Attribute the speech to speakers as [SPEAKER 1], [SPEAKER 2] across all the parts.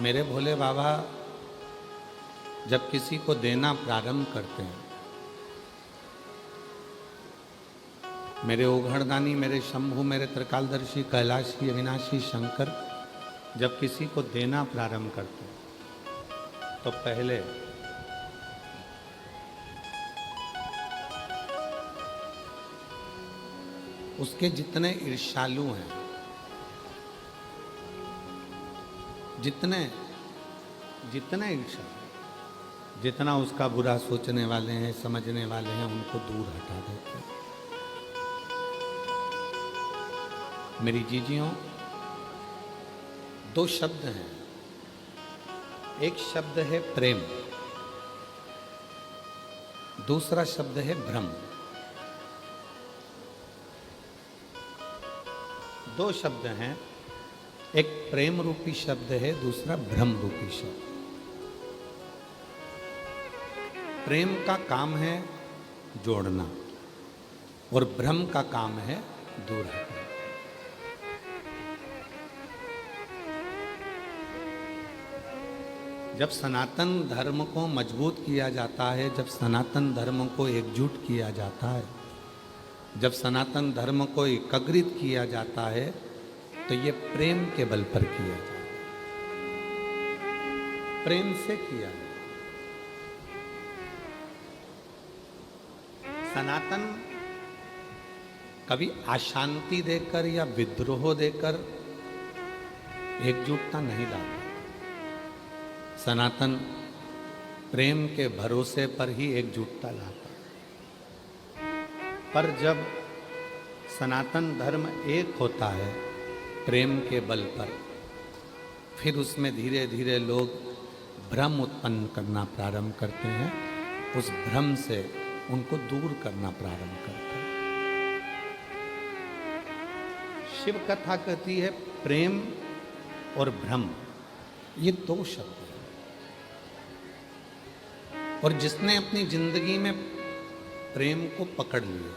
[SPEAKER 1] मेरे भोले बाबा जब किसी को देना प्रारंभ करते हैं, मेरे ओघड़दानी, मेरे शंभु, मेरे त्रिकालदर्शी, कैलाशी, अविनाशी शंकर जब किसी को देना प्रारंभ करते हैं तो पहले उसके जितने ईर्ष्यालु हैं, जितने ईर्ष्या, जितना उसका बुरा सोचने वाले हैं, समझने वाले हैं, उनको दूर हटा देते हैं। मेरी जीजियों, दो शब्द हैं। एक शब्द है प्रेम, दूसरा शब्द है भ्रम। दो शब्द हैं, एक प्रेम रूपी शब्द है, दूसरा भ्रम रूपी शब्द। प्रेम का काम है जोड़ना और भ्रम का काम है दूर हटाना। जब सनातन धर्म को मजबूत किया जाता है, जब सनातन धर्म को एकजुट किया जाता है, जब सनातन धर्म को एकाग्रित किया जाता है, तो ये प्रेम के बल पर किया जाता है, प्रेम से किया जाता है। सनातन कभी अशांति देकर या विद्रोह देकर एकजुटता नहीं लाता। सनातन प्रेम के भरोसे पर ही एकजुटता लाता। पर जब सनातन धर्म एक होता है प्रेम के बल पर, फिर उसमें धीरे धीरे लोग भ्रम उत्पन्न करना प्रारंभ करते हैं। उस भ्रम से उनको दूर करना प्रारंभ करते हैं। शिव कथा कहती है प्रेम और भ्रम ये दो शब्द हैं, और जिसने अपनी जिंदगी में प्रेम को पकड़ लिया,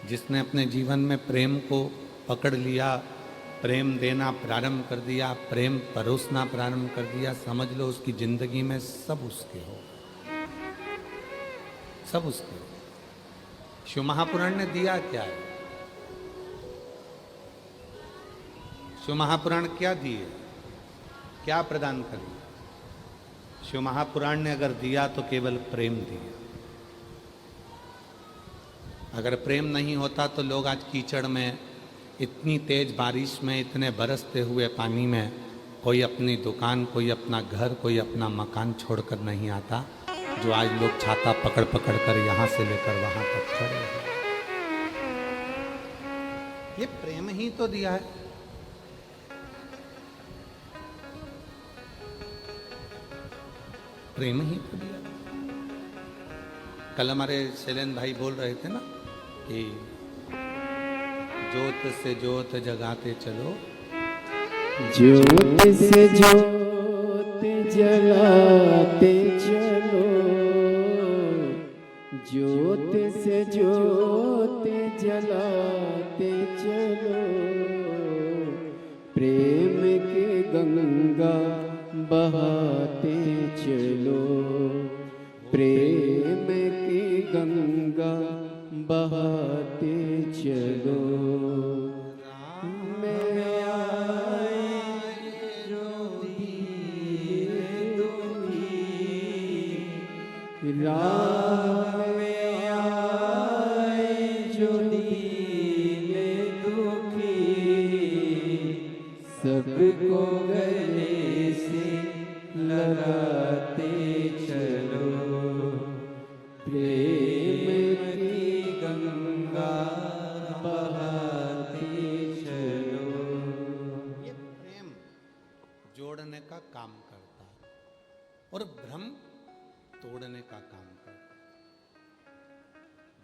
[SPEAKER 1] जिसने अपने जीवन में प्रेम को पकड़ लिया, प्रेम देना प्रारंभ कर दिया, प्रेम परोसना प्रारंभ कर दिया, समझ लो उसकी जिंदगी में सब उसके हो, सब उसके हो। शिव महापुराण ने दिया क्या है? शिव महापुराण क्या दिए, क्या प्रदान करिए? शिव महापुराण ने अगर दिया तो केवल प्रेम दिया। अगर प्रेम नहीं होता तो लोग आज कीचड़ में, इतनी तेज बारिश में, इतने बरसते हुए पानी में, कोई अपनी दुकान, कोई अपना घर, कोई अपना मकान छोड़कर नहीं आता, जो आज लोग छाता पकड़ पकड़ कर यहाँ से लेकर वहाँ तक खड़े हैं। ये प्रेम ही तो दिया है। प्रेम ही तो दिया। कल हमारे शैलेंद्र भाई बोल रहे थे ना कि ज्योत से ज्योत जगाते चलो,
[SPEAKER 2] ज्योत से ज्योत जलाते चलो, ज्योत से ज्योत जलाते चलो, प्रेम की गंगा बहाते चलो, प्रेम की गंगा बहाते चलो। मैं आए जो दिए दुखी, राम में आए जो दिए दुखी, सबको गले से लगाते चलो, प्रेम की गंगा बहाते चलो।
[SPEAKER 1] ये प्रेम जोड़ने का काम करता है और भ्रम तोड़ने का काम करता है।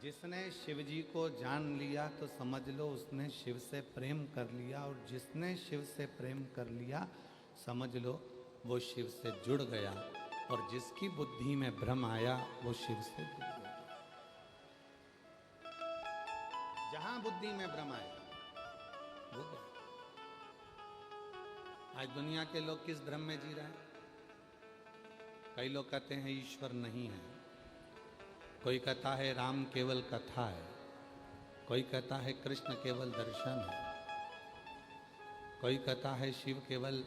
[SPEAKER 1] जिसने शिव जी को जान लिया तो समझ लो उसने शिव से प्रेम कर लिया, और जिसने शिव से प्रेम कर लिया समझ लो वो शिव से जुड़ गया, और जिसकी बुद्धि में भ्रम आया वो शिव से दूर हो गया। जहां बुद्धि में भ्रम आया वो गया। आज दुनिया के लोग किस भ्रम में जी रहे हैं? कई लोग कहते हैं ईश्वर नहीं है, कोई कहता है राम केवल कथा है, कोई कहता है कृष्ण केवल दर्शन है, कोई कहता है शिव केवल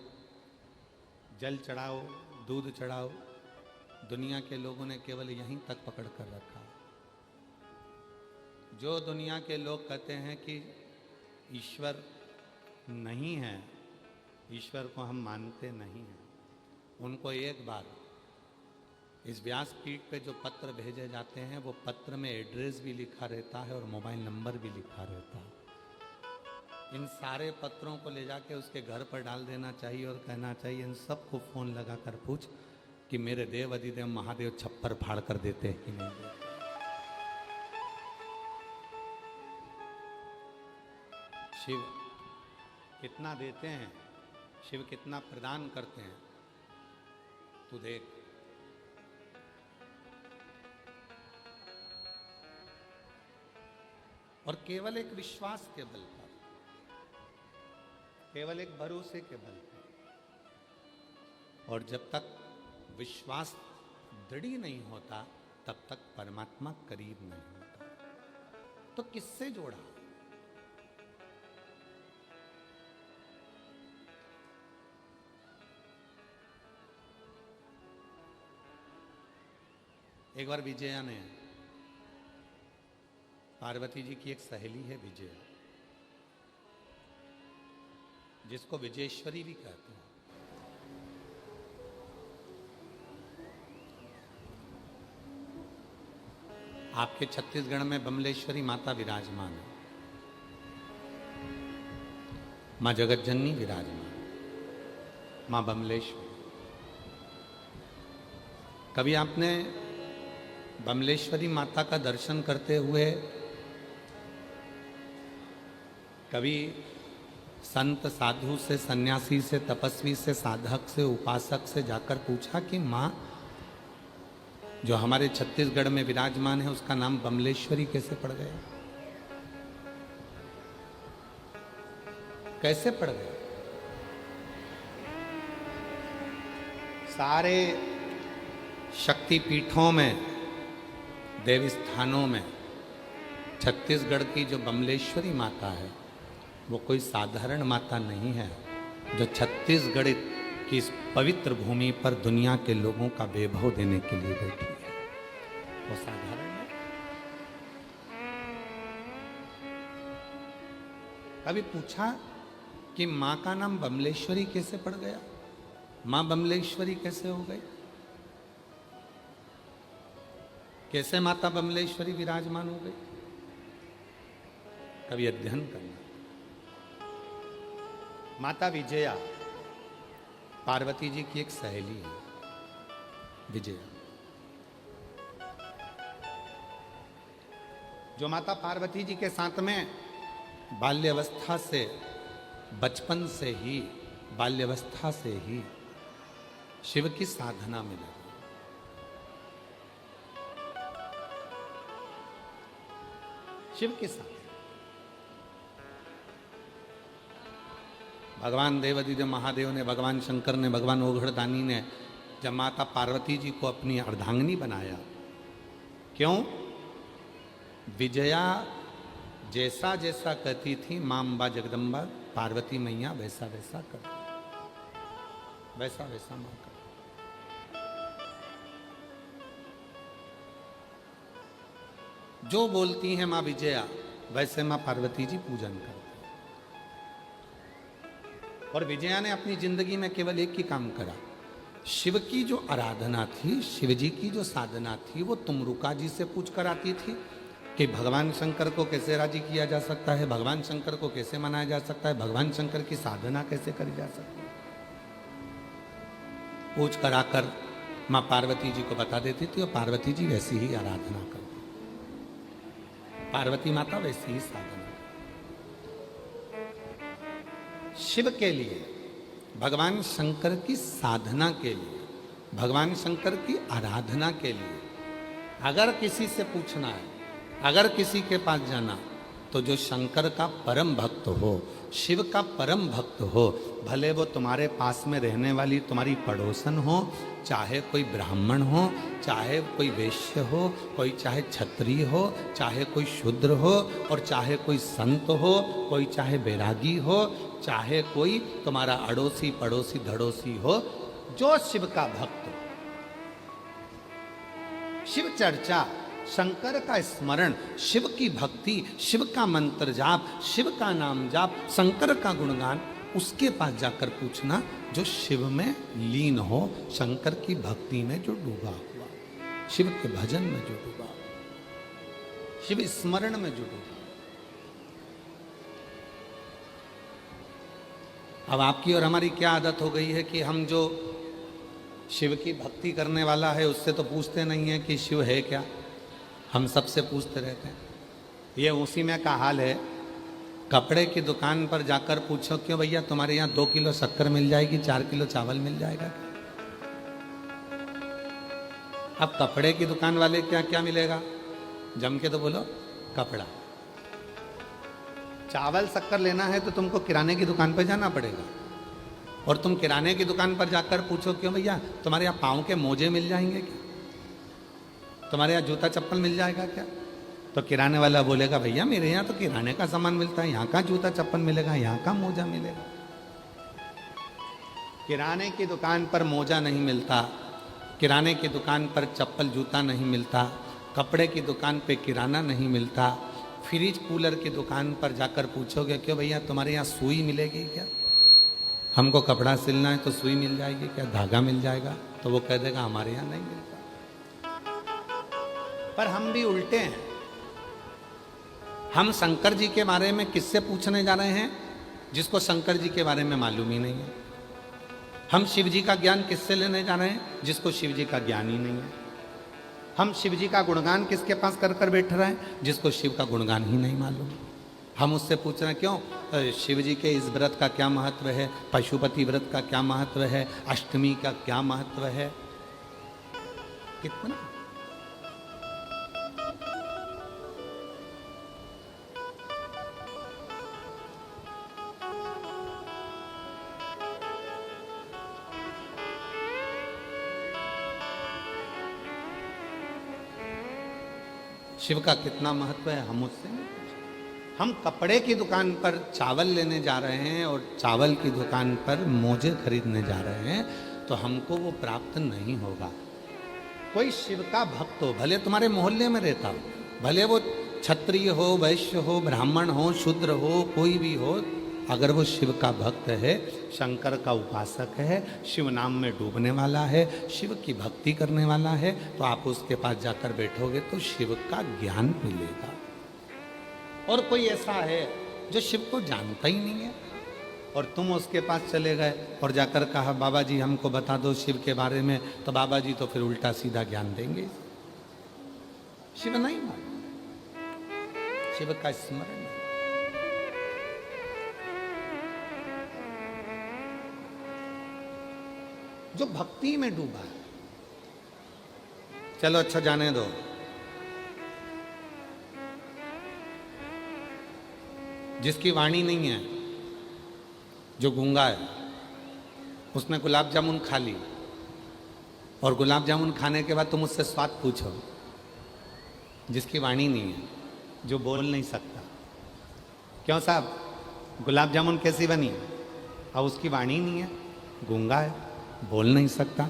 [SPEAKER 1] जल चढ़ाओ, दूध चढ़ाओ। दुनिया के लोगों ने केवल यहीं तक पकड़ कर रखा। जो दुनिया के लोग कहते हैं कि ईश्वर नहीं है, ईश्वर को हम मानते नहीं हैं, उनको एक बार इस व्यासपीठ पे जो पत्र भेजे जाते हैं वो पत्र में एड्रेस भी लिखा रहता है और मोबाइल नंबर भी लिखा रहता है। इन सारे पत्रों को ले जाके उसके घर पर डाल देना चाहिए और कहना चाहिए इन सबको फ़ोन लगा कर पूछ कि मेरे देव अधिदेव महादेव छप्पर फाड़ कर देते हैं कि नहीं देते। शिव कितना देते हैं, शिव कितना प्रदान करते हैं, तू देख। और केवल एक विश्वास के बल पर, केवल एक भरोसे के बल पर, और जब तक विश्वास दृढ़ नहीं होता तब तक परमात्मा करीब नहीं होता। तो किससे जोड़ा? एक बार विजया ने, पार्वती जी की एक सहेली है विजया, जिसको विजयेश्वरी भी कहते हैं। आपके छत्तीसगढ़ में बमलेश्वरी माता विराजमान है, मां जगतजननी विराजमान, मां बमलेश्वरी। कभी आपने बमलेश्वरी माता का दर्शन करते हुए कभी संत साधु से, सन्यासी से, तपस्वी से, साधक से, उपासक से जाकर पूछा कि माँ जो हमारे छत्तीसगढ़ में विराजमान है उसका नाम बमलेश्वरी कैसे पड़ गया? कैसे पड़ गया? सारे शक्तिपीठों में, देवी स्थानों में छत्तीसगढ़ की जो बमलेश्वरी माता है वो कोई साधारण माता नहीं है, जो छत्तीसगढ़ की इस पवित्र भूमि पर दुनिया के लोगों का वैभव देने के लिए बैठी है। वो साधारण है? कभी पूछा कि माँ का नाम बमलेश्वरी कैसे पड़ गया? माँ बमलेश्वरी कैसे हो गई? कैसे माता बमलेश्वरी विराजमान हो गई? कभी अध्ययन करना। माता विजया पार्वती जी की एक सहेली है, विजया, जो माता पार्वती जी के साथ में बाल्यावस्था से, बचपन से ही, बाल्यावस्था से ही शिव की साधना में लगी। शिव के साथ भगवान देवाधिदेव महादेव ने, भगवान शंकर ने, भगवान ओघड़दानी ने जब माता पार्वती जी को अपनी अर्धांगिनी बनाया, क्यों? विजया जैसा जैसा कहती थी मां अम्बा जगदम्बा पार्वती मैया वैसा वैसा कर, वैसा वैसा मां कर। जो बोलती हैं मां विजया वैसे मां पार्वती जी पूजन करती। और विजया ने अपनी जिंदगी में केवल एक ही काम करा, शिव की जो आराधना थी, शिव जी की जो साधना थी, वो तुमरुका जी से पूछ कर आती थी कि भगवान शंकर को कैसे राजी किया जा सकता है, भगवान शंकर को कैसे मनाया जा सकता है, भगवान शंकर की साधना कैसे करी जा सकती है। पूछ कर आकर माँ पार्वती जी को बता देती थी और पार्वती जी वैसी ही आराधना करती, पार्वती माता वैसी ही साधना। शिव के लिए, भगवान शंकर की साधना के लिए, भगवान शंकर की आराधना के लिए अगर किसी से पूछना है, अगर किसी के पास जाना, तो जो शंकर का परम भक्त हो शिव का परम भक्त हो, भले वो तुम्हारे पास में रहने वाली तुम्हारी पड़ोसन हो, चाहे कोई ब्राह्मण हो, चाहे कोई वैश्य हो, कोई चाहे क्षत्रिय हो, चाहे कोई शूद्र हो, और चाहे कोई संत हो, कोई चाहे बैरागी हो, चाहे कोई तुम्हारा अड़ोसी पड़ोसी धड़ोसी हो, जो शिव का भक्त हो। शिव चर्चा, शंकर का स्मरण, शिव की भक्ति, शिव का मंत्र जाप, शिव का नाम जाप, शंकर का गुणगान, उसके पास जाकर पूछना जो शिव में लीन हो, शंकर की भक्ति में जो डूबा हुआ, शिव के भजन में जो डूबा, शिव स्मरण में जो डूबा। अब आपकी और हमारी क्या आदत हो गई है कि हम जो शिव की भक्ति करने वाला है उससे तो पूछते नहीं है कि शिव है क्या, हम सबसे पूछते रहते हैं। ये उसी में का हाल है, कपड़े की दुकान पर जाकर पूछो क्यों भैया तुम्हारे यहाँ 2 किलो शक्कर मिल जाएगी, 4 किलो चावल मिल जाएगा। अब कपड़े की दुकान वाले क्या क्या मिलेगा, जम के तो बोलो कपड़ा। चावल शक्कर लेना है तो तुमको किराने की दुकान पर जाना पड़ेगा, और तुम किराने की दुकान पर जाकर पूछो क्यों भैया तुम्हारे यहाँ पाँव के मोजे मिल जाएंगे क्या, तुम्हारे यहाँ जूता चप्पल मिल जाएगा क्या, तो किराने वाला बोलेगा भैया मेरे यहाँ तो किराने का सामान मिलता है, यहाँ का जूता चप्पल मिलेगा, यहाँ का मोजा मिलेगा। किराने की दुकान पर मोजा नहीं मिलता, किराने की दुकान पर चप्पल जूता नहीं मिलता, कपड़े की दुकान पे किराना नहीं मिलता, फ्रिज कूलर की दुकान पर जाकर पूछोगे क्यों भैया तुम्हारे यहाँ सुई मिलेगी क्या, हमको कपड़ा सिलना है तो सुई मिल जाएगी क्या, धागा मिल जाएगा, तो वो कह देगा हमारे यहाँ नहीं मिलता। पर हम भी उल्टे हैं, हम शंकर जी के बारे में किससे पूछने जा रहे हैं, जिसको शंकर जी के बारे में मालूम ही नहीं है। हम शिव जी का ज्ञान किससे लेने जा रहे हैं, जिसको शिव जी का ज्ञान ही नहीं है। हम शिव जी का गुणगान किसके पास कर कर बैठ रहे हैं, जिसको शिव का गुणगान ही नहीं मालूम। हम उससे पूछ रहे हैं क्यों शिव जी के इस व्रत का क्या महत्व है, पशुपति व्रत का क्या महत्व है, अष्टमी का क्या महत्व है, कितना। शिव का कितना महत्व है हम उससे नहीं पूछे। हम कपड़े की दुकान पर चावल लेने जा रहे हैं और चावल की दुकान पर मोजे खरीदने जा रहे हैं, तो हमको वो प्राप्त नहीं होगा। कोई शिव का भक्त हो, भले तुम्हारे मोहल्ले में रहता हो, भले वो क्षत्रिय हो, वैश्य हो, ब्राह्मण हो, शूद्र हो, कोई भी हो, अगर वो शिव का भक्त है, शंकर का उपासक है, शिव नाम में डूबने वाला है, शिव की भक्ति करने वाला है, तो आप उसके पास जाकर बैठोगे तो शिव का ज्ञान मिलेगा। और कोई ऐसा है जो शिव को जानता ही नहीं है, और तुम उसके पास चले गए और जाकर कहा बाबा जी हमको बता दो शिव के बारे में, तो बाबा जी तो फिर उल्टा सीधा ज्ञान देंगे। शिव नहीं मालूम, शिव का स्मरण। जो भक्ति में डूबा है, चलो अच्छा जाने दो, जिसकी वाणी नहीं है, जो गूंगा है, उसने गुलाब जामुन खा ली, और गुलाब जामुन खाने के बाद तुम उससे स्वाद पूछो, जिसकी वाणी नहीं है, जो बोल नहीं सकता, क्यों साहब गुलाब जामुन कैसी बनी, अब उसकी वाणी नहीं है, गूंगा है, बोल नहीं सकता,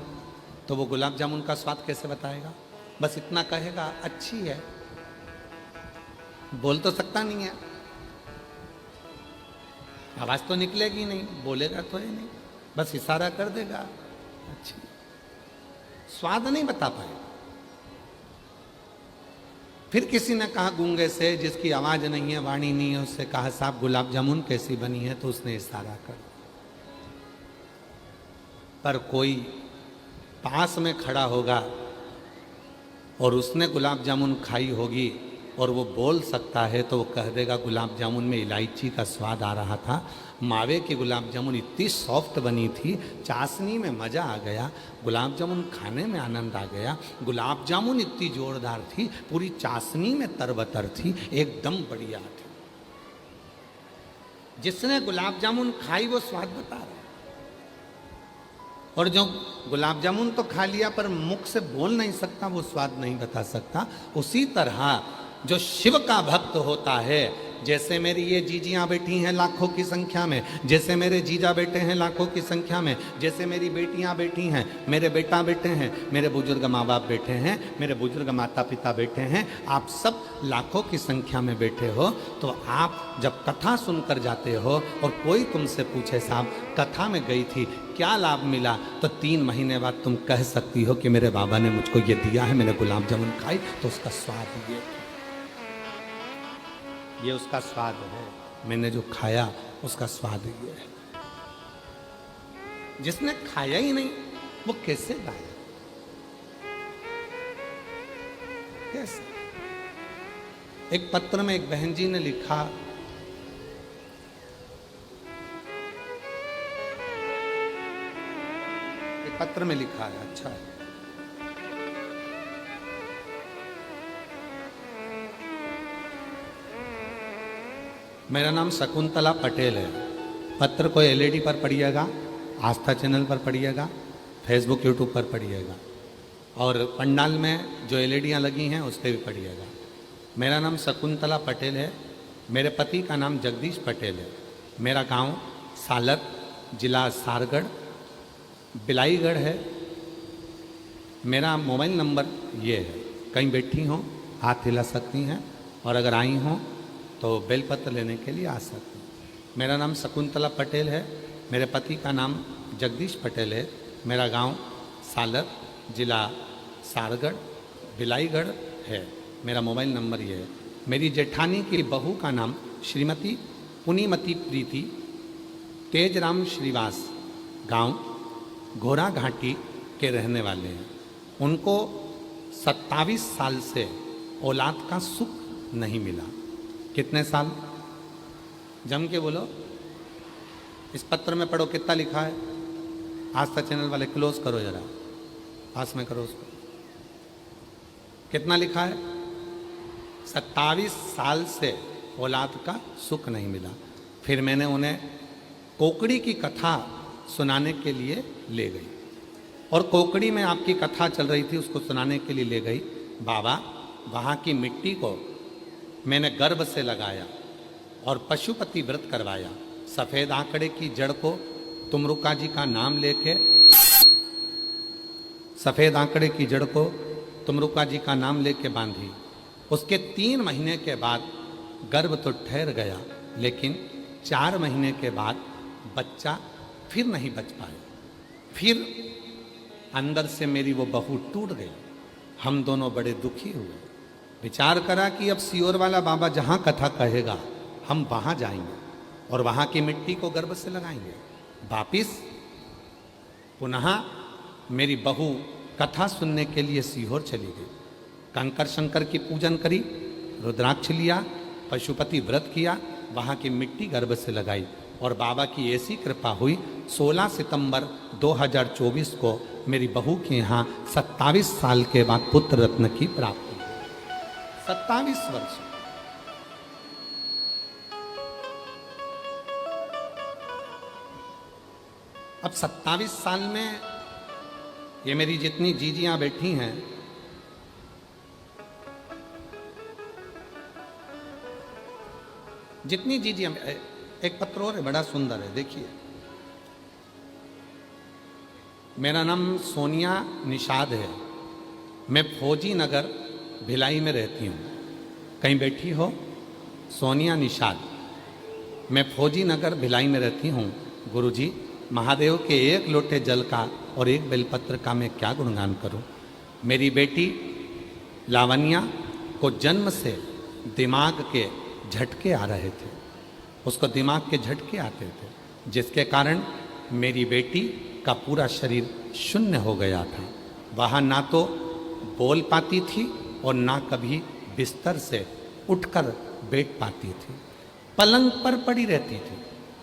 [SPEAKER 1] तो वो गुलाब जामुन का स्वाद कैसे बताएगा। बस इतना कहेगा अच्छी है, बोल तो सकता नहीं है, आवाज तो निकलेगी नहीं, बोलेगा तो है नहीं, बस इशारा कर देगा अच्छी, स्वाद नहीं बता पाएगा। फिर किसी ने कहा गूंगे से, जिसकी आवाज नहीं है, वाणी नहीं है, उससे कहा साहब गुलाब जामुन कैसी बनी है, तो उसने इशारा कर। पर कोई पास में खड़ा होगा और उसने गुलाब जामुन खाई होगी और वो बोल सकता है, तो वो कह देगा गुलाब जामुन में इलायची का स्वाद आ रहा था, मावे की गुलाब जामुन इतनी सॉफ्ट बनी थी, चाशनी में मज़ा आ गया, गुलाब जामुन खाने में आनंद आ गया, गुलाब जामुन इतनी जोरदार थी, पूरी चाशनी में तरबतर थी, एकदम बढ़िया थी। जिसने गुलाब जामुन खाई वो स्वाद बता रहा है, और जो गुलाब जामुन तो खा लिया पर मुख से बोल नहीं सकता वो स्वाद नहीं बता सकता। उसी तरह जो शिव का भक्त होता है, जैसे मेरी ये जीजियाँ बैठी हैं लाखों की संख्या में, जैसे मेरे जीजा बैठे हैं लाखों की संख्या में, जैसे मेरी बेटियाँ बैठी हैं, मेरे बेटा बैठे हैं, मेरे बुजुर्ग माँ बाप बैठे हैं, मेरे बुजुर्ग माता पिता बैठे हैं, आप सब लाखों की संख्या में बैठे हो, तो आप जब कथा सुनकर जाते हो और कोई तुमसे पूछे साहब कथा में गई थी क्या लाभ मिला, तो 3 महीने बाद तुम कह सकती हो कि मेरे बाबा ने मुझको ये दिया है, मैंने गुलाब जामुन खाई तो उसका स्वाद ये उसका स्वाद है, मैंने जो खाया उसका स्वाद ये है। जिसने खाया ही नहीं वो कैसे गाया, कैसे? एक पत्र में एक बहन जी ने लिखा, एक पत्र में लिखा है, अच्छा है, मेरा नाम शकुंतला पटेल है। पत्र को एलईडी पर पढ़िएगा, आस्था चैनल पर पढ़िएगा, फेसबुक यूट्यूब पर पढ़िएगा, और पंडाल में जो एलईडियाँ लगी हैं उस पर भी पढ़िएगा। मेरा नाम शकुंतला पटेल है, मेरे पति का नाम जगदीश पटेल है, मेरा गांव सालर, जिला सारगढ़, बिलाईगढ़ है। मेरा मोबाइल नंबर ये है, कहीं बैठी हों हाथ हिला सकती हैं, और अगर आई हों तो बेलपत्र लेने के लिए आ सकते हैं। मेरा नाम शकुंतला पटेल है, मेरे पति का नाम जगदीश पटेल है, मेरा गांव सालर, जिला सारगढ़, बिलाईगढ़ है, मेरा मोबाइल नंबर ये है। मेरी जेठानी की बहू का नाम श्रीमती पुनीमती प्रीति, तेजराम श्रीवास, गांव घोड़ा घाटी के रहने वाले हैं। उनको 27 साल से औलाद का सुख नहीं मिला। कितने साल? जम के बोलो, इस पत्र में पढ़ो कितना लिखा है। आस्था चैनल वाले क्लोज करो जरा, पास में करो उसको। कितना लिखा है? 27 साल से औलाद का सुख नहीं मिला। फिर मैंने उन्हें कोकड़ी की कथा सुनाने के लिए ले गई, और कोकड़ी में आपकी कथा चल रही थी, उसको सुनाने के लिए ले गई। बाबा, वहाँ की मिट्टी को मैंने गर्भ से लगाया और पशुपति व्रत करवाया। सफ़ेद आंकड़े की जड़ को तुमरुका जी का नाम लेके, सफ़ेद आंकड़े की जड़ को तुमरुका जी का नाम लेके बांधी। उसके 3 महीने के बाद गर्भ तो ठहर गया, लेकिन 4 महीने के बाद बच्चा फिर नहीं बच पाया। फिर अंदर से मेरी वो बहू टूट गई। हम दोनों बड़े दुखी हुए। विचार करा कि अब सियोर वाला बाबा जहाँ कथा कहेगा हम वहाँ जाएंगे और वहाँ की मिट्टी को गर्भ से लगाएंगे। वापिस पुनः मेरी बहू कथा सुनने के लिए सीहोर चली गई। कंकर शंकर की पूजन करी, रुद्राक्ष लिया, पशुपति व्रत किया, वहाँ की मिट्टी गर्भ से लगाई, और बाबा की ऐसी कृपा हुई 16 सितंबर 2024 को मेरी बहू के यहाँ 27 साल के बाद पुत्र रत्न की प्राप्ति। 27 वर्ष। अब 27 साल में ये मेरी जितनी जीजियां बैठी हैं, जितनी जीजियां, एक पत्र और है बड़ा सुंदर है, देखिए। मेरा नाम सोनिया निषाद है, मैं फौजी नगर भिलाई में रहती हूँ। कहीं बैठी हो? सोनिया निषाद, मैं फौजी नगर भिलाई में रहती हूँ। गुरुजी, महादेव के 1 लोटे जल का और 1 बेलपत्र का मैं क्या गुणगान करूँ। मेरी बेटी लावण्या को जन्म से दिमाग के झटके आ रहे थे, उसको दिमाग के झटके आते थे, जिसके कारण मेरी बेटी का पूरा शरीर शून्य हो गया था। वह ना तो बोल पाती थी और ना कभी बिस्तर से उठकर बैठ पाती थी, पलंग पर पड़ी रहती थी।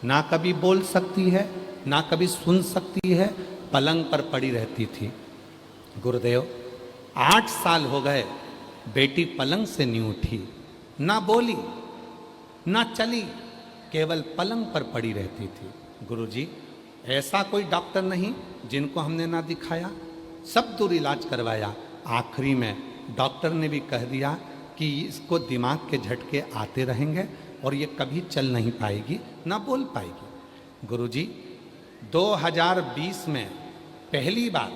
[SPEAKER 1] ना कभी बोल सकती है, ना कभी सुन सकती है, पलंग पर पड़ी रहती थी। गुरुदेव, 8 साल हो गए, बेटी पलंग से नहीं उठी, ना बोली, ना चली, केवल पलंग पर पड़ी रहती थी। गुरुजी, ऐसा कोई डॉक्टर नहीं जिनको हमने ना दिखाया, सब दूर इलाज करवाया। आखिरी में डॉक्टर ने भी कह दिया कि इसको दिमाग के झटके आते रहेंगे और ये कभी चल नहीं पाएगी, ना बोल पाएगी। गुरुजी, 2020 में पहली बार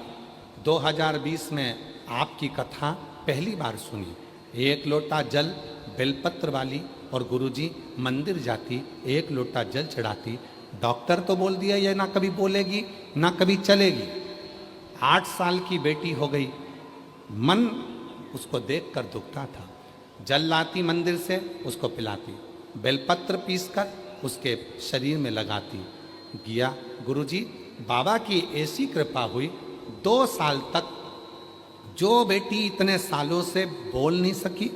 [SPEAKER 1] 2020 में आपकी कथा पहली बार सुनी। एक लोटा जल बेलपत्र वाली और गुरुजी मंदिर जाती, एक लोटा जल चढ़ाती। डॉक्टर तो बोल दिया ये ना कभी बोलेगी ना कभी चलेगी। 8 साल की बेटी हो गई, मन उसको देखकर दुखता था। जल लाती मंदिर से, उसको पिलाती, बेलपत्र पीसकर उसके शरीर में लगाती। गया गुरुजी, बाबा की ऐसी कृपा हुई, 2 साल तक जो बेटी इतने सालों से बोल नहीं सकी,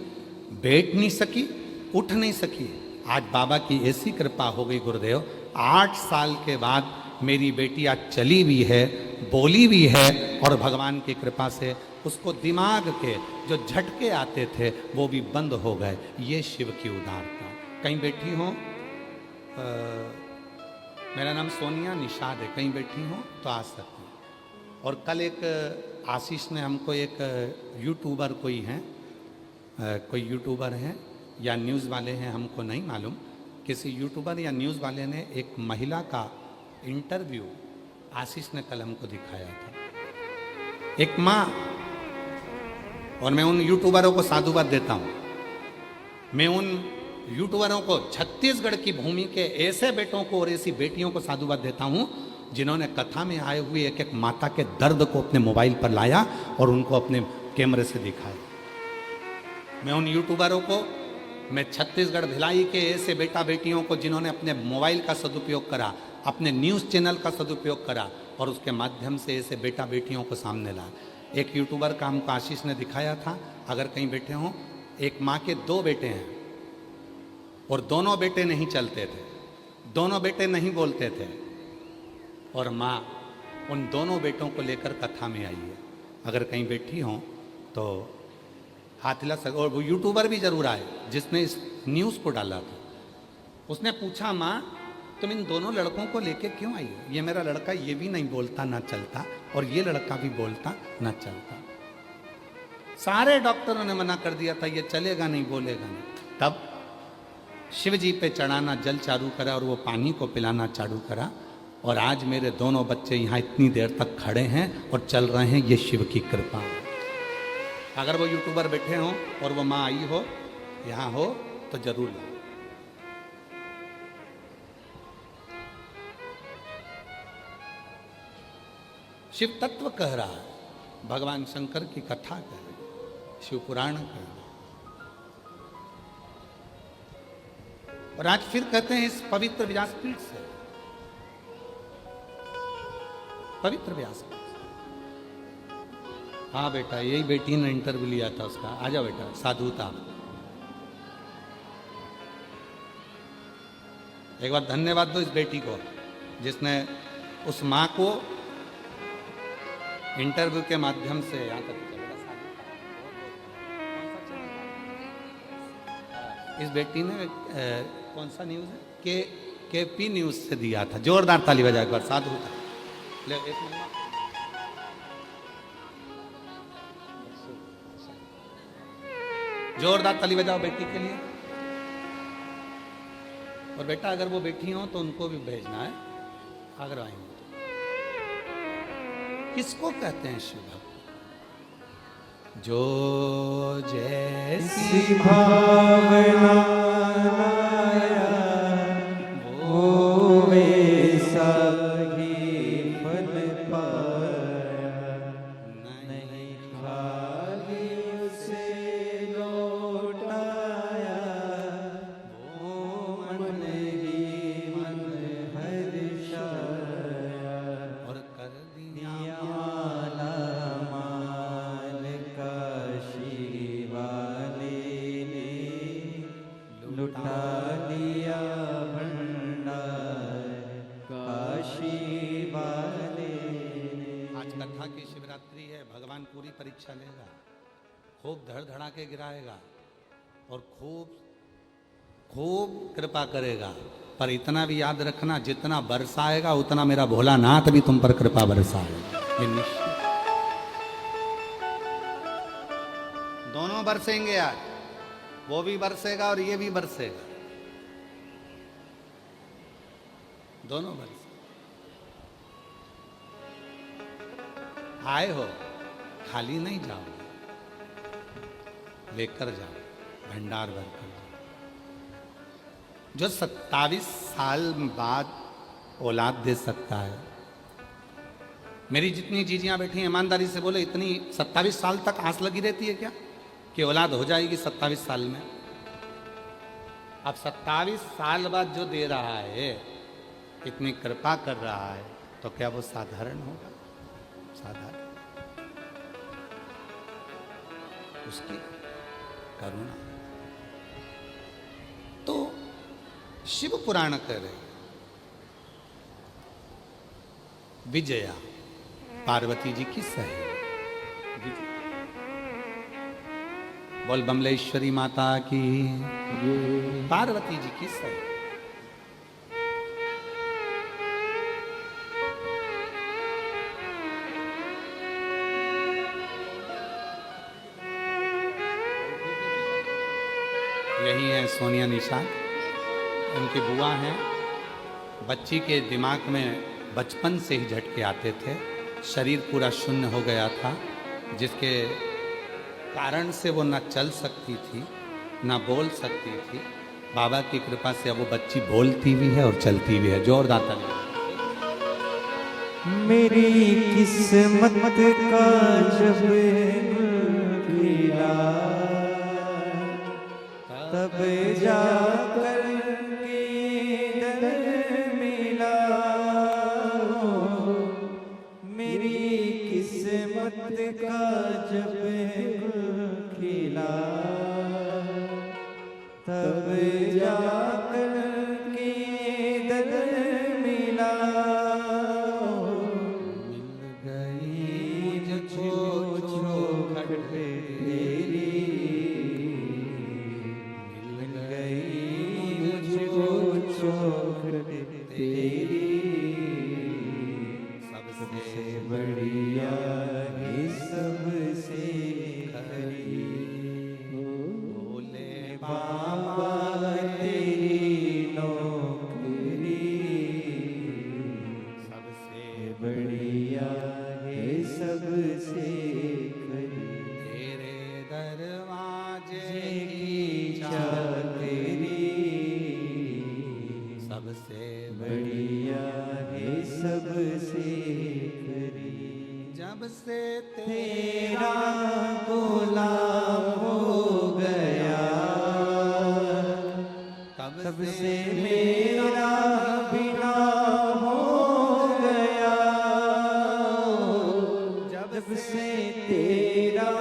[SPEAKER 1] बैठ नहीं सकी, उठ नहीं सकी, आज बाबा की ऐसी कृपा हो गई गुरुदेव। 8 साल के बाद मेरी बेटी आज चली भी है, बोली भी है और भगवान की कृपा से उसको दिमाग के जो झटके आते थे वो भी बंद हो गए। ये शिव की उदारता। कहीं बैठी हो, मेरा नाम सोनिया निषाद है, कहीं बैठी हो तो आ सकती हैं। और कल एक आशीष ने हमको, एक यूट्यूबर कोई हैं, कोई यूट्यूबर हैं या न्यूज़ वाले हैं, हमको नहीं मालूम, किसी यूट्यूबर या न्यूज़ वाले ने एक महिला का इंटरव्यू आशीष ने कल हमको दिखाया था। एक माँ, और मैं उन यूट्यूबरों को साधुवाद देता हूँ, मैं उन यूट्यूबरों को, छत्तीसगढ़ की भूमि के ऐसे बेटों को और ऐसी बेटियों को साधुवाद देता हूँ जिन्होंने कथा में आए हुए एक एक माता के दर्द को अपने मोबाइल पर लाया और उनको अपने कैमरे से दिखाया। मैं उन यूट्यूबरों को, मैं छत्तीसगढ़ भिलाई के ऐसे बेटा बेटियों को जिन्होंने अपने मोबाइल का सदुपयोग करा, अपने न्यूज़ चैनल का सदुपयोग करा और उसके माध्यम से ऐसे बेटा बेटियों को सामने लाया। एक यूट्यूबर का हमको आशीष ने दिखाया था, अगर कहीं बैठे हों, एक माँ के 2 बेटे हैं और दोनों बेटे नहीं चलते थे, दोनों बेटे नहीं बोलते थे, और माँ उन दोनों बेटों को लेकर कथा में आई है। अगर कहीं बैठी हों तो हाथ हिला सक। और वो यूट्यूबर भी जरूर आए जिसने इस न्यूज़ को डाला था। उसने पूछा, माँ तुम इन दोनों लड़कों को लेके क्यों आई हो? ये मेरा लड़का ये भी नहीं बोलता ना चलता और ये लड़का भी बोलता ना चलता। सारे डॉक्टरों ने मना कर दिया था, ये चलेगा नहीं, बोलेगा नहीं। तब शिव जी पे चढ़ाना जल चालू करा और वो पानी को पिलाना चालू करा, और आज मेरे दोनों बच्चे यहाँ इतनी देर तक खड़े हैं और चल रहे हैं। ये शिव की कृपा है। अगर वो यूट्यूबर बैठे हों और वो माँ आई हो, यहाँ हो, तो जरूर लाओ। शिव तत्व कह रहा है, भगवान शंकर की कथा कह रही है, शिव पुराण कह रहा है। और आज फिर कहते हैं इस पवित्र व्यासपीठ से, पवित्र व्यासपीठ। हाँ बेटा, यही बेटी ने इंटरव्यू लिया था उसका। आ जाओ बेटा, साधु था। एक बार धन्यवाद दो इस बेटी को जिसने उस माँ को इंटरव्यू के माध्यम से यहाँ तक। इस बेटी ने कौन सा न्यूज़ है, केपी न्यूज़ से दिया था। जोरदार ताली बजा एक बार, साधु था। ले एक मिनट, जोरदार ताली बजाओ बेटी के लिए। और बेटा अगर वो बेटी हो तो उनको भी भेजना है अगर आएंगे। किसको कहते हैं शिव भक्त? जो जैसी
[SPEAKER 2] भावना लाया वो वैसा ही फल पाया, नहीं खाली उसे लौटाया, वो मन ही मन हर्षाया,
[SPEAKER 1] और कर दिया
[SPEAKER 2] माला माल काशी वाले ने लुटा लिया भंडार काशी वाले ने।
[SPEAKER 1] आज कथा की शिवरात्रि है, भगवान पूरी परीक्षा लेगा, खूब धड़ धड़ा के गिराएगा और खूब खूब कृपा करेगा। पर इतना भी याद रखना, जितना बरसाएगा उतना मेरा भोलानाथ भी तुम पर कृपा बरसाएगा, ये निश्चित। दोनों बरसेंगे आज, वो भी बरसेगा और ये भी बरसेगा, दोनों बरसे। आए हो खाली नहीं जाओ, लेकर जाओ, भंडार भर कर जाओ। जो 27 साल बाद औलाद दे सकता है, मेरी जितनी जीजियां बैठी हैं ईमानदारी से बोले, इतनी 27 साल तक आस लगी रहती है क्या कि औलाद हो जाएगी 27 साल में? अब 27 साल बाद जो दे रहा है, इतनी कृपा कर रहा है, तो क्या वो साधारण होगा? साधारण। उसकी करुणा। तो शिव पुराण कह रहे, विजया पार्वती जी की सहेली। बोल बमलेश्वरी माता की, पार्वती जी की सहेली। यही है सोनिया निशा, उनकी बुआ हैं। बच्ची के दिमाग में बचपन से ही झटके आते थे, शरीर पूरा शून्य हो गया था, जिसके कारण से वो न चल सकती थी न बोल सकती थी। बाबा की कृपा से अब वो बच्ची बोलती भी है और चलती भी है। जोरदार ताली।
[SPEAKER 2] मेरी किस्मत का जब खिला, तब जाकर किधर मिला। मेरी किस्मत का जब खिला, तब जाकर किधर मिला।
[SPEAKER 1] मिल गई मुझको चौखट तेरी, मिल गई मुझको
[SPEAKER 2] चौखट तेरी।
[SPEAKER 1] सबसे
[SPEAKER 2] बढ़िया ही सबसे खरी,
[SPEAKER 1] बोले
[SPEAKER 2] बाबा तेरी नौकरी।
[SPEAKER 1] सबसे
[SPEAKER 2] बढ़िया है सबसे खरी,
[SPEAKER 1] तेरे दरवाजे
[SPEAKER 2] की चाकरी।
[SPEAKER 1] सबसे
[SPEAKER 2] बढ़िया है सबसे खरी,
[SPEAKER 1] जब से
[SPEAKER 2] तेरा गुलाम हो गया, तब से मेरा बिना हो गया। जब से तेरा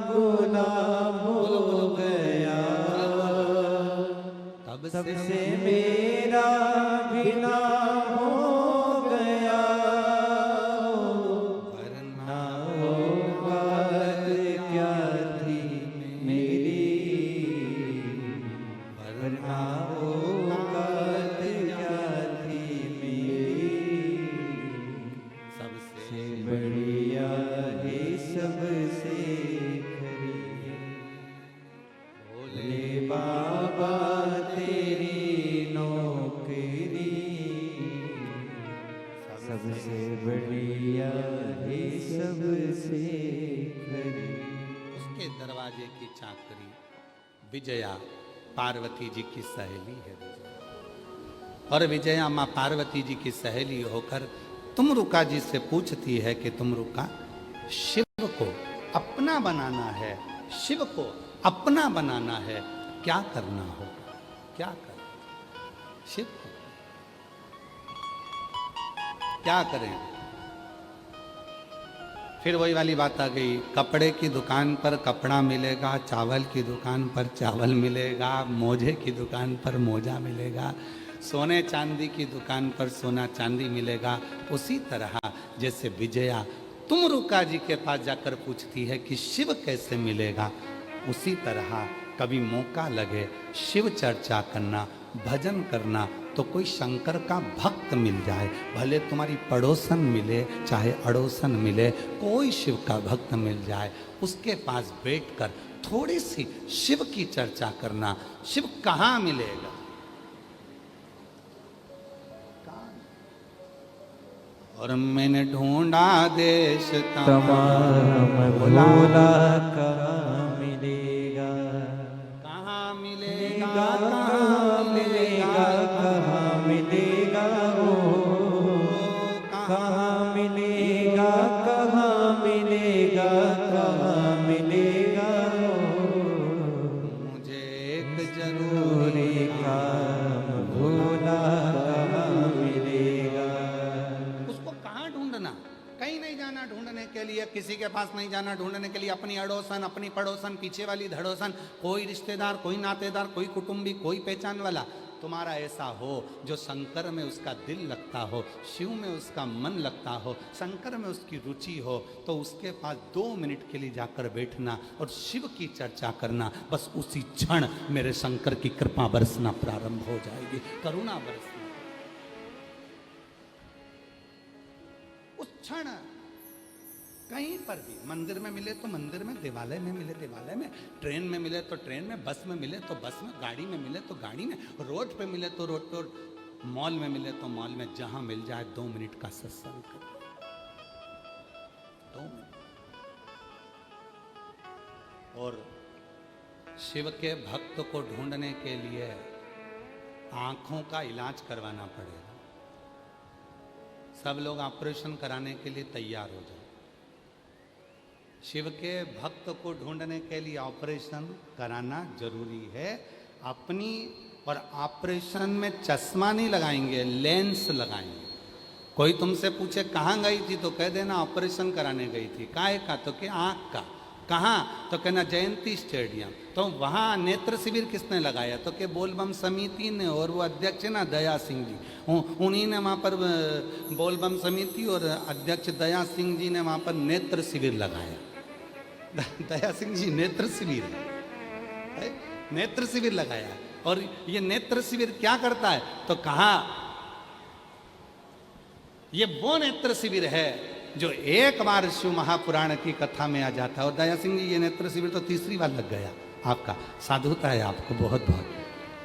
[SPEAKER 2] गुलाम हो गया,
[SPEAKER 1] तब
[SPEAKER 2] तब से मेरा बिना हो गया।
[SPEAKER 1] वरना
[SPEAKER 2] बात क्या थी मेरी, वरना बात क्या थी मेरी।
[SPEAKER 1] सबसे
[SPEAKER 2] बढ़िया है सबसे खरी,
[SPEAKER 1] बोले
[SPEAKER 2] ले बाबा तेरी नौकरी। सबसे बढ़िया है सबसे खरी।
[SPEAKER 1] उसके दरवाजे की चाकरी विजया पार्वती जी की सहेली है। और विजया माँ पार्वती जी की सहेली होकर तुमरुका जी से पूछती है कि तुमरुका, शिव को अपना बनाना है, शिव को अपना बनाना है, क्या करना होगा? क्या कर शिव को क्या करें? फिर वही वाली बात आ गई, कपड़े की दुकान पर कपड़ा मिलेगा, चावल की दुकान पर चावल मिलेगा, मोजे की दुकान पर मोजा मिलेगा, सोने चांदी की दुकान पर सोना चांदी मिलेगा। उसी तरह जैसे विजया तुमरुका जी के पास जाकर पूछती है कि शिव कैसे मिलेगा, उसी तरह कभी मौका लगे शिव चर्चा करना, भजन करना, तो कोई शंकर का भक्त मिल जाए, भले तुम्हारी पड़ोसन मिले चाहे अड़ोसन मिले, कोई शिव का भक्त मिल जाए, उसके पास बैठकर थोड़ी सी शिव की चर्चा करना। शिव कहाँ मिलेगा? और मैंने ढूंढा देश
[SPEAKER 2] तमाम भोला कहाँ मिलेगा,
[SPEAKER 1] कहाँ मिलेगा,
[SPEAKER 2] कहाँ मिलेगा, कहाँ मिलेगा वो, कहाँ मिलेगा, कहाँ मिलेगा, कहाँ मिलेगा वो।
[SPEAKER 1] मुझे एक जरूरी
[SPEAKER 2] काम भोला कहाँ मिलेगा।
[SPEAKER 1] उसको कहाँ ढूंढना? कहीं नहीं जाना ढूंढने के लिए, किसी के पास नहीं जाना ढूंढने के लिए, अपनी अड़ोसन, अपनी पड़ोसन, पीछे वाली धड़ोसन, कोई रिश्तेदार, कोई नातेदार, कोई कुटुंबी, कोई पहचान वाला तुम्हारा ऐसा हो जो शंकर में उसका दिल लगता हो, शिव में उसका मन लगता हो, शंकर में उसकी रुचि हो, तो उसके पास 2 मिनट के लिए जाकर बैठना और शिव की चर्चा करना। बस उसी क्षण मेरे शंकर की कृपा बरसना प्रारंभ हो जाएगी, करुणा बरसना। उस क्षण कहीं पर भी, मंदिर में मिले तो मंदिर में, देवालय में मिले देवालय में, ट्रेन में मिले तो ट्रेन में, बस में मिले तो बस में, गाड़ी में मिले तो गाड़ी में, रोड पे मिले तो रोड पर, मॉल में मिले तो मॉल में, जहां मिल जाए 2 मिनट का सत्संग कर, 2 मिनट। और शिव के भक्त को ढूंढने के लिए आंखों का इलाज करवाना पड़ेगा। सब लोग ऑपरेशन कराने के लिए तैयार हो जाए। शिव के भक्त को ढूंढने के लिए ऑपरेशन कराना जरूरी है अपनी। और ऑपरेशन में चश्मा नहीं लगाएंगे, लेंस लगाएंगे। कोई तुमसे पूछे कहाँ गई थी तो कह देना ऑपरेशन कराने गई थी। काहे का? तो कि आँख का। कहाँ? तो कहना जयंती स्टेडियम। तो वहाँ नेत्र शिविर किसने लगाया? तो कि बोलबम समिति ने, और वो अध्यक्ष है ना दया सिंह जी, उन्हीं ने वहाँ पर बोलबम समिति और अध्यक्ष दया सिंह जी ने वहाँ पर नेत्र शिविर लगाया। दया सिंह जी नेत्र शिविर है, नेत्र शिविर लगाया। और ये नेत्र शिविर क्या करता है? तो कहा ये वो नेत्र शिविर है जो एक बार शिव महापुराण की कथा में आ जाता है। और दया सिंह जी ये नेत्र शिविर तो 3री बार लग गया आपका, साधुता है आपको बहुत बहुत।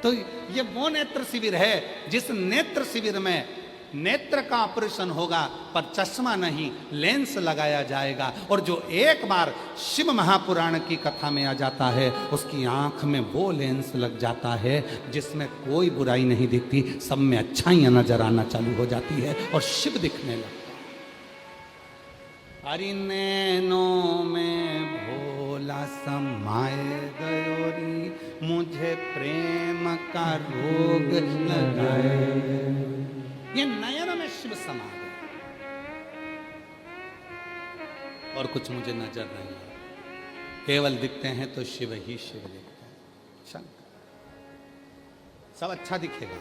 [SPEAKER 1] तो ये वो नेत्र शिविर है जिस नेत्र शिविर में नेत्र का ऑपरेशन होगा पर चश्मा नहीं, लेंस लगाया जाएगा। और जो एक बार शिव महापुराण की कथा में आ जाता है उसकी आंख में वो लेंस लग जाता है जिसमें कोई बुराई नहीं दिखती, सब में अच्छाइयां नजर आना चालू हो जाती है और शिव दिखने लगता है। हरि नैनों में भोला समाए गयो री, मुझे प्रेम का रोग लगाए। ये नयन में शिव समा गए और कुछ मुझे नजर नहीं आता, केवल दिखते हैं तो शिव ही शिव दिखते हैं। शंकर सब अच्छा दिखेगा।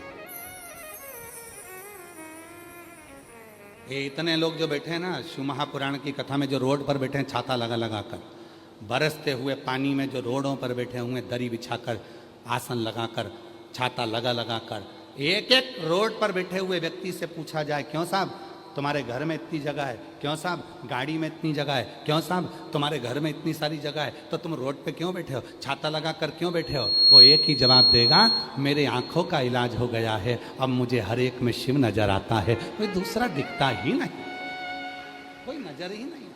[SPEAKER 1] ये इतने लोग जो बैठे हैं ना शिव महापुराण की कथा में, जो रोड पर बैठे हैं छाता लगा लगा कर, बरसते हुए पानी में जो रोडों पर बैठे हुए, दरी बिछाकर, आसन लगाकर, छाता लगा लगा कर, एक एक रोड पर बैठे हुए व्यक्ति से पूछा जाए, क्यों साहब तुम्हारे घर में इतनी जगह है? क्यों साहब गाड़ी में इतनी जगह है? क्यों साहब तुम्हारे घर में इतनी सारी जगह है तो तुम रोड पे क्यों बैठे हो? छाता लगा कर क्यों बैठे हो? वो एक ही जवाब देगा, मेरे आंखों का इलाज हो गया है, अब मुझे हर एक में शिव नजर आता है, कोई दूसरा दिखता ही नहीं, कोई नजर ही नहीं।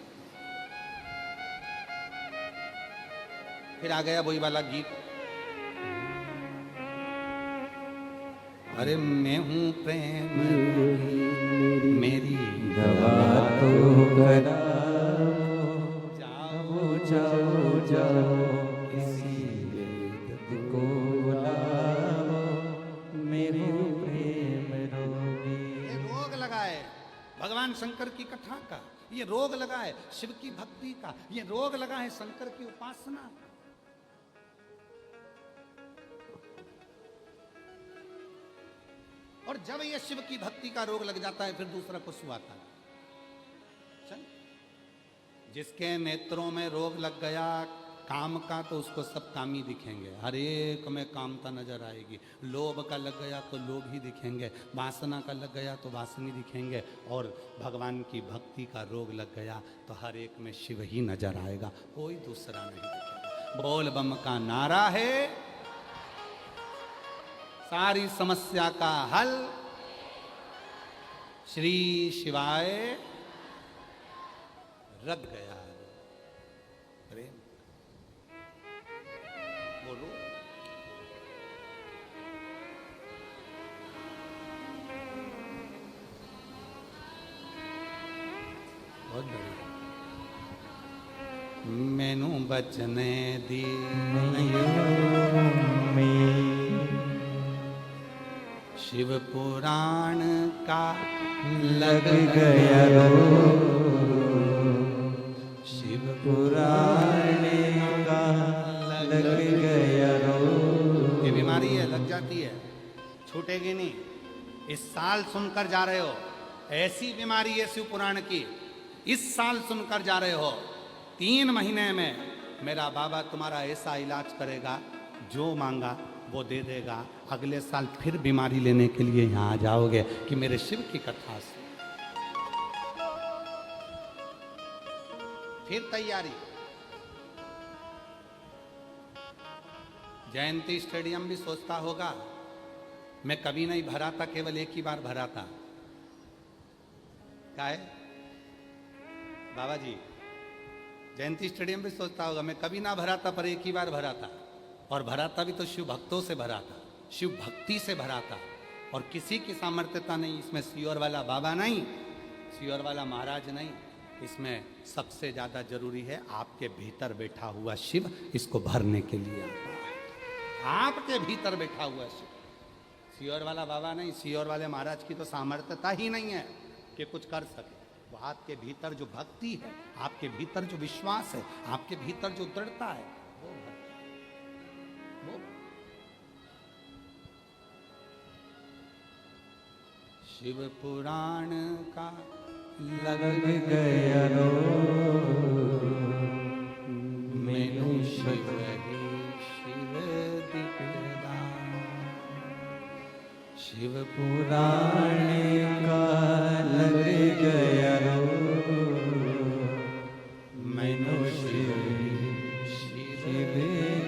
[SPEAKER 1] फिर आ गया वही वाला गीत, अरे मैं हूँ प्रेम मेरी
[SPEAKER 2] दवा तो कराओ,
[SPEAKER 1] जाओ
[SPEAKER 2] जाओ जाओ किसी वैद्य को बुलाओ, मैं हूँ प्रेम रोगी।
[SPEAKER 1] ये रोग लगा है भगवान शंकर की कथा का, ये रोग लगा है शिव की भक्ति का, ये रोग लगा है शंकर की उपासना का। और जब ये शिव की भक्ति का रोग लग जाता है फिर दूसरा कुछ आता है। चल, जिसके नेत्रों में रोग लग गया, काम का तो उसको सब काम ही दिखेंगे, हर एक में कामता नजर आएगी। लोभ का लग गया तो लोभ ही दिखेंगे, वासना का लग गया तो वासनी दिखेंगे, और भगवान की भक्ति का रोग लग गया तो हर एक में शिव ही नजर आएगा, कोई दूसरा नहीं दिखेगा। बोल बम का नारा है सारी समस्या का हल, श्री शिवाय रग गया प्रेम। बोलो बहुत बढ़िया। मैनू बचने दी शिव पुराण का
[SPEAKER 2] लग गया रो, शिव पुराण का लग गया रो।
[SPEAKER 1] ये बीमारी है, लग जाती है, छूटेगी नहीं। इस साल सुनकर जा रहे हो, ऐसी बीमारी है शिव पुराण की, इस साल सुनकर जा रहे हो, 3 महीने में मेरा बाबा तुम्हारा ऐसा इलाज करेगा, जो मांगा वो दे देगा। अगले साल फिर बीमारी लेने के लिए यहाँ आ जाओगे कि मेरे शिव की कथा से। फिर तैयारी। जयंती स्टेडियम भी सोचता होगा मैं कभी नहीं भरा था, केवल एक ही बार भरा था। क्या है बाबा जी? जयंती स्टेडियम भी सोचता होगा मैं कभी ना भरा था, पर एक ही बार भरा था, और भरा था भी तो शिव भक्तों से भरा था, शिव भक्ति से भरा था, और किसी की सामर्थ्यता नहीं। इसमें सियोर वाला बाबा नहीं, सियोर वाला महाराज नहीं, इसमें सबसे ज्यादा जरूरी है आपके भीतर बैठा हुआ शिव, इसको भरने के लिए आता है। आपके भीतर बैठा हुआ शिव, सियोर वाला बाबा नहीं, सियोर वाले महाराज की तो सामर्थ्यता ही नहीं है कि कुछ कर सके। वो आपके भीतर जो भक्ति है, आपके भीतर जो विश्वास है, आपके भीतर जो दृढ़ता है, वो वो शिव पुराण का
[SPEAKER 2] लग गया रो, मैनू
[SPEAKER 1] शिव ही शिव दिखदा, शिव
[SPEAKER 2] पुराण का लग गया रो, मैनू शिव शिव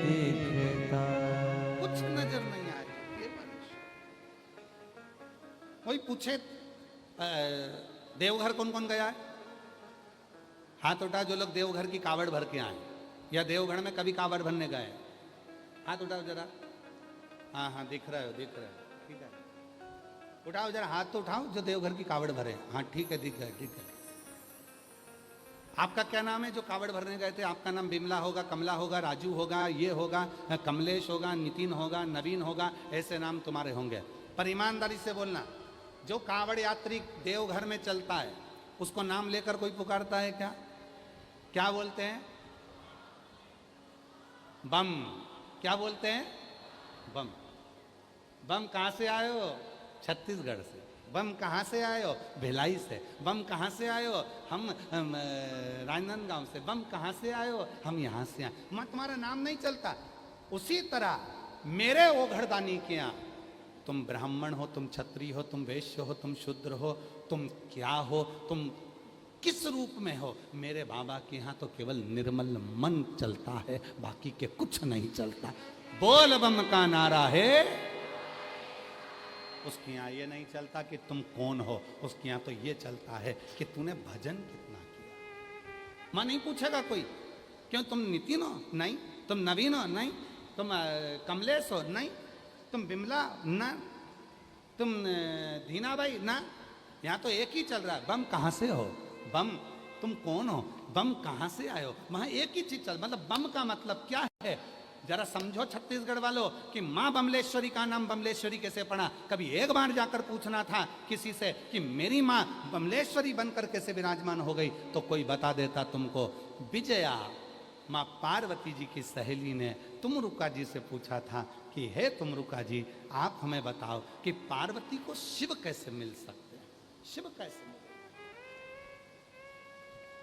[SPEAKER 2] दिखता।
[SPEAKER 1] कुछ नजर नहीं आ रही। कोई पूछे देवघर कौन कौन गया है? हाथ उठा जो लोग देवघर की कावड़ भर के आए, या देवघर में कभी कावड़ भरने गए, हाथ उठाओ जरा। हाँ हाँ दिख रहे हो, दिख रहे हो, ठीक है, उठाओ जरा, हाथ तो उठाओ जो देवघर की कावड़ भरे। हाँ ठीक है, दिख गए, ठीक है। आपका क्या नाम है जो कावड़ भरने गए थे? आपका नाम बिमला होगा, कमला होगा, राजू होगा, ये होगा, कमलेश होगा, नितिन होगा, नवीन होगा, ऐसे नाम तुम्हारे होंगे। पर ईमानदारी से बोलना, जो कावड़ यात्री देवघर में चलता है उसको नाम लेकर कोई पुकारता है क्या? क्या बोलते हैं? बम। क्या बोलते हैं? बम। बम कहाँ से आए हो? छत्तीसगढ़ से। बम कहाँ से आए हो? भिलाई से। बम कहाँ से आए हो? हम राजनांदगांव से। बम कहाँ से आए हो? हम यहाँ से आए। मैं तुम्हारा नाम नहीं चलता। उसी तरह मेरे ओघड़दानी के यहाँ तुम ब्राह्मण हो, तुम क्षत्रिय हो, तुम वैश्य हो, तुम शूद्र हो, तुम क्या हो, तुम किस रूप में हो, मेरे बाबा के यहाँ तो केवल निर्मल मन चलता है, बाकी के कुछ नहीं चलता। बोल बम का नारा है। उसके यहाँ ये नहीं चलता कि तुम कौन हो, उसके यहाँ तो ये चलता है कि तूने भजन कितना किया। मां नहीं पूछेगा कोई, क्यों तुम नितिन हो? नहीं। तुम नवीन हो? नहीं। तुम कमलेश हो? नहीं। तुम बिमला? ना। तुम धीना भाई? ना। यहाँ तो एक ही चल रहा है, बम कहाँ से हो? बम। तुम कौन हो? बम कहाँ से आए हो? वहाँ एक ही चीज चल, मतलब बम का मतलब क्या है जरा समझो छत्तीसगढ़ वालों कि माँ बमलेश्वरी का नाम बमलेश्वरी कैसे पड़ा। कभी एक बार जाकर पूछना था किसी से कि मेरी माँ बमलेश्वरी बनकर कैसे विराजमान हो गई, तो कोई बता देता तुमको। विजया माँ पार्वती जी की सहेली ने तुमरुका जी से पूछा था कि हे तुमरुका जी, आप हमें बताओ कि पार्वती को शिव कैसे मिल सकते हैं, शिव कैसे मिले?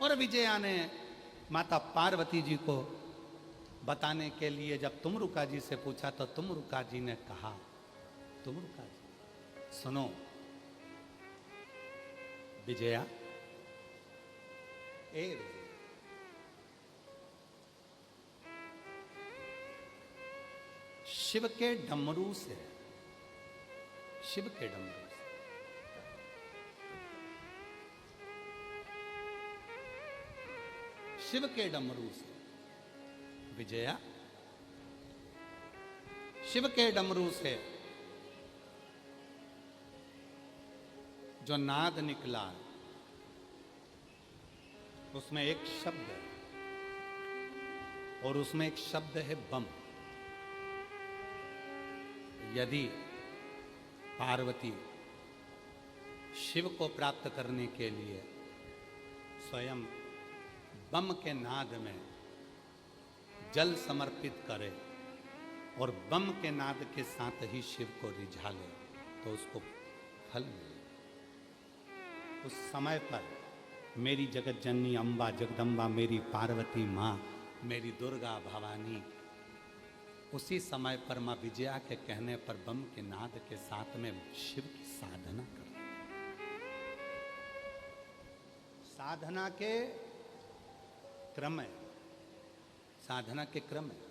[SPEAKER 1] और विजया ने माता पार्वती जी को बताने के लिए जब तुमरुका जी से पूछा तो तुमरुका जी ने कहा, तुमरुका जी सुनो विजया, ए विजया, शिव के डमरू से, शिव के डमरू से शिव के डमरू से विजया, शिव के डमरू से जो नाद निकला उसमें एक शब्द है, और उसमें एक शब्द है बम। यदि पार्वती शिव को प्राप्त करने के लिए स्वयं बम के नाद में जल समर्पित करे और बम के नाद के साथ ही शिव को रिझा ले तो उसको फल मिले। उस समय पर मेरी जगत जननी अम्बा जगदम्बा, मेरी पार्वती माँ, मेरी दुर्गा भवानी, उसी समय पर माँ विजया के कहने पर बम के नाद के साथ में शिव की साधना कर, साधना के क्रम है, साधना के क्रम है।